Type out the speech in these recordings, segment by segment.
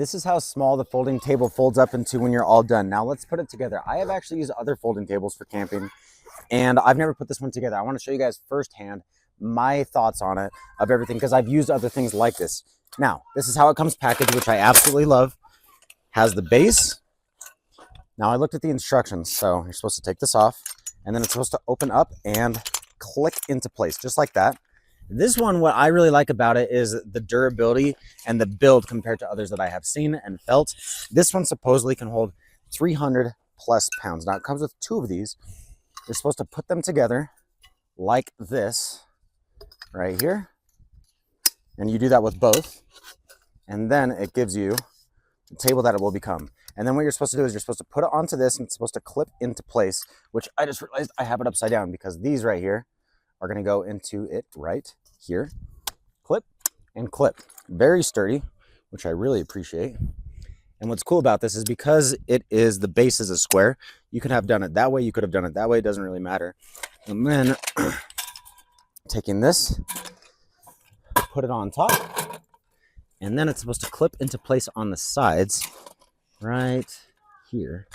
This is how small the folding table folds up into when you're all done. Now let's put it together. I have actually used other folding tables for camping, and I've never put this one together. I want to show you guys firsthand my thoughts on it, of everything, because I've used other things like this. Now, this is how it comes packaged, which I absolutely love. Has the base. Now I looked at the instructions, so you're supposed to take this off, and then it's supposed to open up and click into place, just like that. This one, what I really like about it is the durability and the build compared to others that I have seen and felt. This one supposedly can hold 300 plus pounds. Now it comes with 2 of these. You're supposed to put them together like this right here. And you do that with both. And then it gives you the table that it will become. And then what you're supposed to do is you're supposed to put it onto this, and it's supposed to clip into place, which I just realized I have it upside down because these right here are going to go into it right here. Clip and clip. Very sturdy, which I really appreciate. And what's cool about this is because it is, the base is a square, you could have done it that way, you could have done it that way, it doesn't really matter. And then taking this, put it on top, and then it's supposed to clip into place on the sides right here.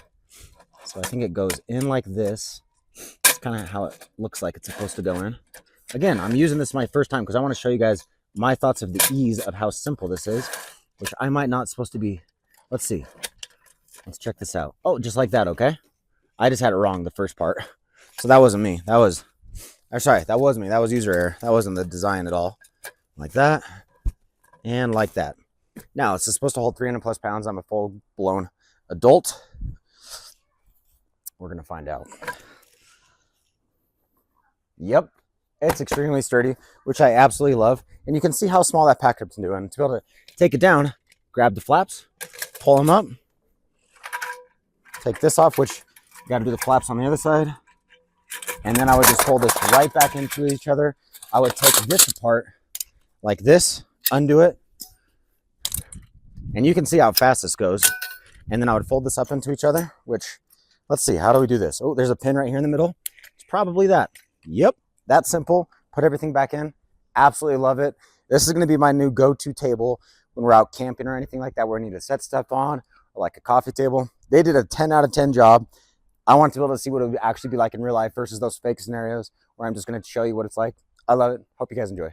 So I think it goes in like this. It's kind of how it looks like it's supposed to go in. Again, I'm using this my first time because I want to show you guys my thoughts of the ease of how simple this is, which I might not supposed to be. Let's see. Let's check this out. Oh, just like that, okay? I just had it wrong the first part. So that wasn't me. That was, or sorry, that was me. That was user error. That wasn't the design at all. Like that and like that. Now, it's supposed to hold 300 plus pounds. I'm a full-blown adult. We're going to find out. Yep, it's extremely sturdy, which I absolutely love. And you can see how small that pack can do. And to be able to take it down, grab the flaps, pull them up, take this off, which you got to do the flaps on the other side. And then I would just hold this right back into each other. I would take this apart like this, undo it. And you can see how fast this goes. And then I would fold this up into each other, which, let's see, how do we do this? Oh, there's a pin right here in the middle. It's probably that. Yep, that simple. Put everything back in. Absolutely love it. This is going to be my new go-to table when we're out camping or anything like that where I need to set stuff on, or like a coffee table. They did a 10 out of 10 job. I want to be able to see what it would actually be like in real life versus those fake scenarios where I'm just going to show you what it's like. I love it. Hope you guys enjoy.